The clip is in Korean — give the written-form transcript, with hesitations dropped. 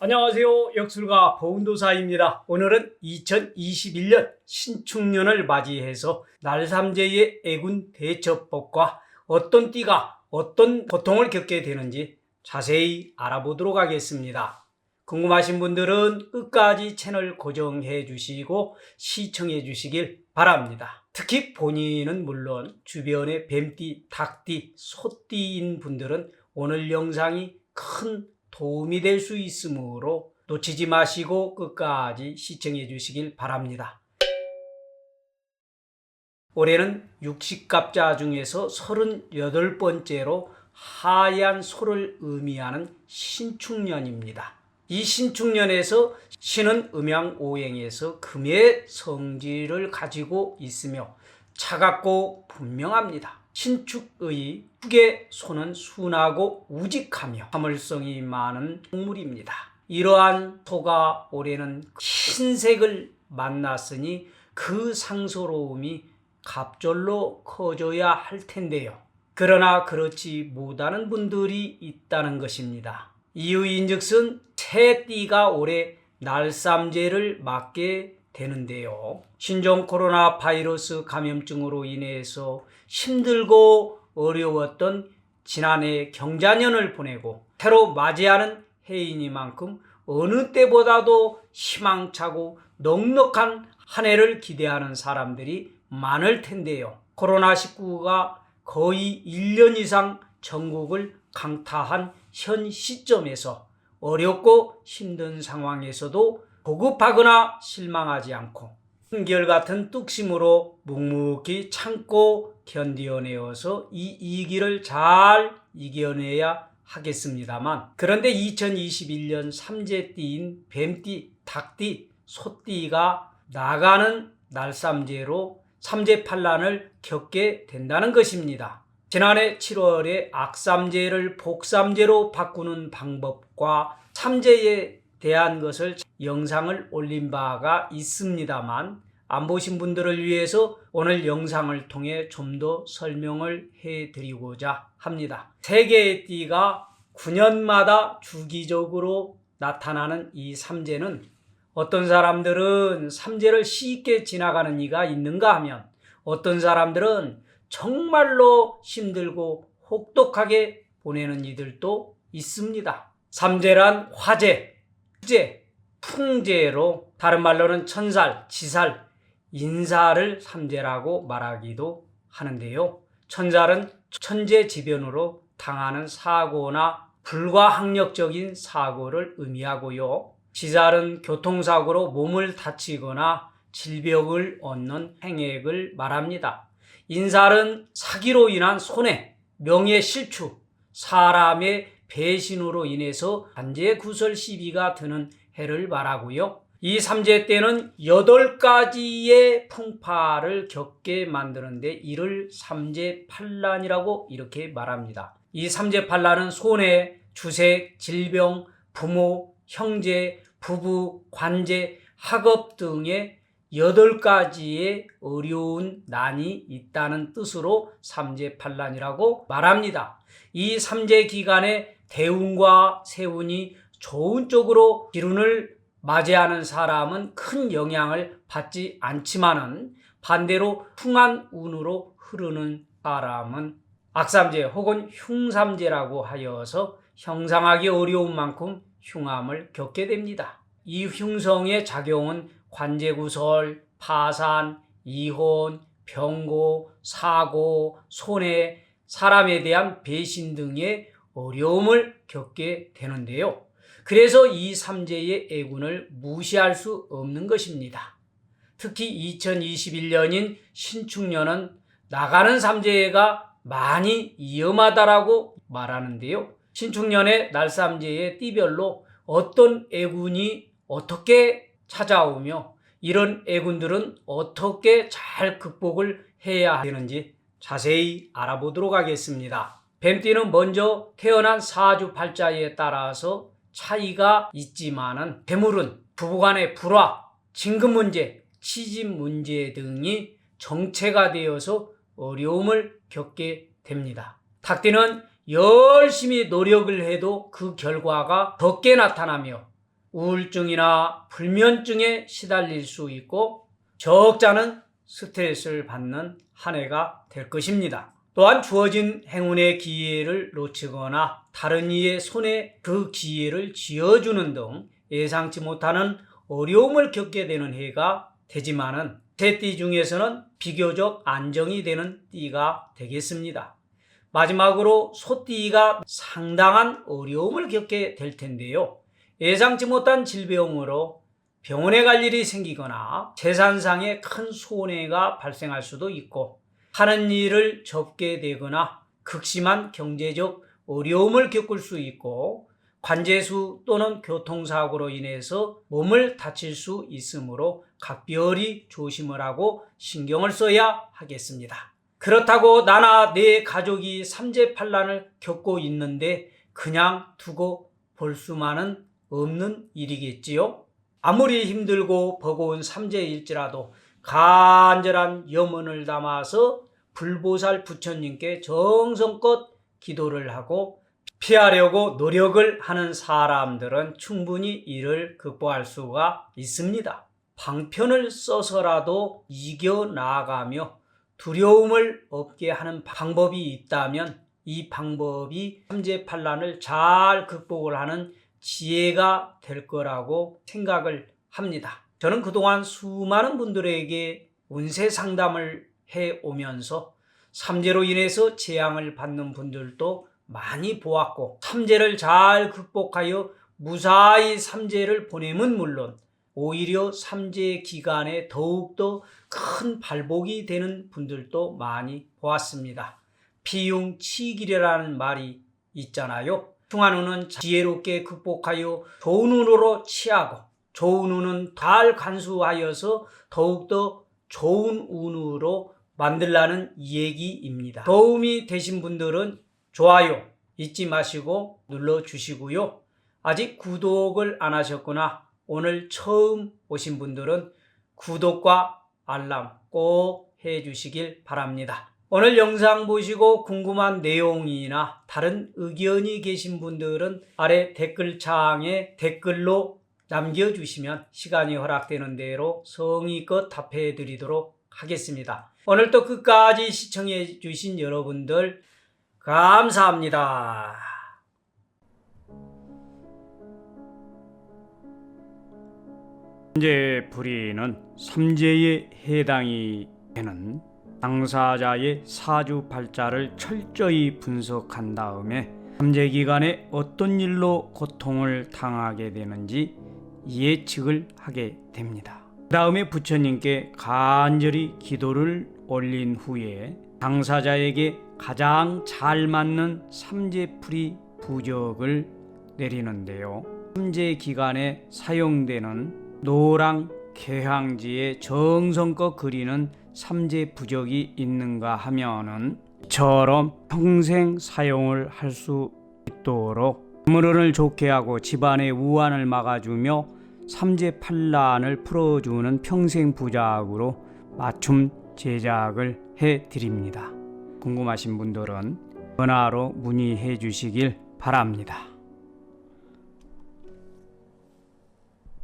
안녕하세요. 역술가 보운도사입니다. 오늘은 2021년 신축년을 맞이해서 날삼재의 애군 대처법과 어떤 띠가 어떤 고통을 겪게 되는지 자세히 알아보도록 하겠습니다. 궁금하신 분들은 끝까지 채널 고정해 주시고 시청해 주시길 바랍니다. 특히 본인은 물론 주변에 뱀띠, 닭띠, 소띠인 분들은 오늘 영상이 큰 도움이 될 수 있으므로 놓치지 마시고 끝까지 시청해 주시길 바랍니다. 올해는 육식갑자 중에서 38번째로 하얀 소를 의미하는 신축년입니다. 이 신축년에서 신은 음양오행에서 금의 성질을 가지고 있으며 차갑고 분명합니다. 신축의 축의 소는 순하고 우직하며 화물성이 많은 동물입니다. 이러한 소가 올해는 흰색을 만났으니 그 상스러움이 갑절로 커져야 할 텐데요. 그러나 그렇지 못하는 분들이 있다는 것입니다. 이유인즉슨 새 띠가 올해 날삼재를 맞게 되는데요. 신종 코로나 바이러스 감염증으로 인해서 힘들고 어려웠던 지난해 경자년을 보내고 새로 맞이하는 해이니만큼 어느 때보다도 희망차고 넉넉한 한 해를 기대하는 사람들이 많을 텐데요. 코로나19가 거의 1년 이상 전국을 강타한 현 시점에서 어렵고 힘든 상황에서도 보급하거나 실망하지 않고 한결같은 뚝심으로 묵묵히 참고 견뎌내어서 이 위기를 잘 이겨내야 하겠습니다만, 그런데 2021년 삼재띠인 뱀띠, 닭띠, 소띠가 나가는 날삼재로 삼재판란을 겪게 된다는 것입니다. 지난해 7월에 악삼재를 복삼재로 바꾸는 방법과 삼재에 대한 것을 영상을 올린 바가 있습니다만, 안 보신 분들을 위해서 오늘 영상을 통해 좀 더 설명을 해드리고자 합니다. 세 개의 띠가 9년마다 주기적으로 나타나는 이 삼재는 어떤 사람들은 삼재를 쉽게 지나가는 이가 있는가 하면 어떤 사람들은 정말로 힘들고 혹독하게 보내는 이들도 있습니다. 삼재란 화재, 수재, 풍재로 다른 말로는 천살, 지살, 인사를 삼재라고 말하기도 하는데요. 천살은 천재지변으로 당하는 사고나 불가항력적인 사고를 의미하고요. 지살은 교통사고로 몸을 다치거나 질병을 얻는 행액을 말합니다. 인살은 사기로 인한 손해, 명예실추, 사람의 배신으로 인해서 관제구설 시비가 드는 해를 말하고요. 이 삼재 때는 8가지의 풍파를 겪게 만드는데 이를 삼재판란이라고 이렇게 말합니다. 이 삼재판란은 손해, 주색, 질병, 부모, 형제, 부부, 관제, 학업 등의 8가지의 어려운 난이 있다는 뜻으로 삼재판란이라고 말합니다. 이 삼재 기간에 대운과 세운이 좋은 쪽으로 기운을 맞이하는 사람은 큰 영향을 받지 않지만은 반대로 흉한 운으로 흐르는 사람은 악삼재 혹은 흉삼재라고 하여서 형상하기 어려운 만큼 흉함을 겪게 됩니다. 이 흉성의 작용은 관제구설, 파산, 이혼, 병고, 사고, 손해, 사람에 대한 배신 등의 어려움을 겪게 되는데요. 그래서 이 삼재의 애군을 무시할 수 없는 것입니다. 특히 2021년인 신축년은 나가는 삼재가 많이 위험하다라고 말하는데요. 신축년의 날삼재의 띠별로 어떤 애군이 어떻게 찾아오며 이런 애군들은 어떻게 잘 극복을 해야 되는지 자세히 알아보도록 하겠습니다. 뱀띠는 먼저 태어난 사주팔자에 따라서 차이가 있지만은 대물은 부부간의 불화, 진급 문제, 시집 문제 등이 정체가 되어서 어려움을 겪게 됩니다. 닭띠는 열심히 노력을 해도 그 결과가 적게 나타나며 우울증이나 불면증에 시달릴 수 있고 적잖은 스트레스를 받는 한 해가 될 것입니다. 또한 주어진 행운의 기회를 놓치거나 다른 이의 손에 그 기회를 쥐어주는 등 예상치 못하는 어려움을 겪게 되는 해가 되지만은 세 띠 중에서는 비교적 안정이 되는 띠가 되겠습니다. 마지막으로 소띠가 상당한 어려움을 겪게 될 텐데요. 예상치 못한 질병으로 병원에 갈 일이 생기거나 재산상의 큰 손해가 발생할 수도 있고 하는 일을 접게 되거나 극심한 경제적 어려움을 겪을 수 있고 관제수 또는 교통사고로 인해서 몸을 다칠 수 있으므로 각별히 조심을 하고 신경을 써야 하겠습니다. 그렇다고 나나 내 가족이 삼재팔란을 겪고 있는데 그냥 두고 볼 수만은 없는 일이겠지요. 아무리 힘들고 버거운 삼재일지라도 간절한 염원을 담아서 불보살 부처님께 정성껏 기도를 하고 피하려고 노력을 하는 사람들은 충분히 이를 극복할 수가 있습니다. 방편을 써서라도 이겨나가며 두려움을 없게 하는 방법이 있다면 이 방법이 삼재팔란을 잘 극복을 하는 지혜가 될 거라고 생각을 합니다. 저는 그동안 수많은 분들에게 운세 상담을 해오면서 삼재로 인해서 재앙을 받는 분들도 많이 보았고 삼재를 잘 극복하여 무사히 삼재를 보내면 물론 오히려 삼재 기간에 더욱더 큰 발복이 되는 분들도 많이 보았습니다. 피용치길이라는 말이 있잖아요. 흉한 운은 지혜롭게 극복하여 좋은 운으로 치하고 좋은 운은 잘 간수하여서 더욱더 좋은 운으로 만들라는 얘기입니다. 도움이 되신 분들은 좋아요 잊지 마시고 눌러주시고요. 아직 구독을 안 하셨거나 오늘 처음 오신 분들은 구독과 알람 꼭 해주시길 바랍니다. 오늘 영상 보시고 궁금한 내용이나 다른 의견이 계신 분들은 아래 댓글창에 댓글로 남겨주시면 시간이 허락되는 대로 성의껏 답해 드리도록 하겠습니다. 오늘도 끝까지 시청해 주신 여러분들 감사합니다. 삼재풀이는 삼재에 해당이 되는 당사자의 사주팔자를 철저히 분석한 다음에 삼재기간에 어떤 일로 고통을 당하게 되는지 예측을 하게 됩니다. 그 다음에 부처님께 간절히 기도를 올린 후에 당사자에게 가장 잘 맞는 삼재풀이 부적을 내리는데요. 삼재기간에 사용되는 노랑 개황지에 정성껏 그리는 삼재 부적이 있는가 하면은 이처럼 평생 사용을 할 수 있도록 물건을 좋게 하고 집안의 우환을 막아주며 삼재팔란을 풀어주는 평생 부작으로 맞춤 제작을 해드립니다. 궁금하신 분들은 전화로 문의해 주시길 바랍니다.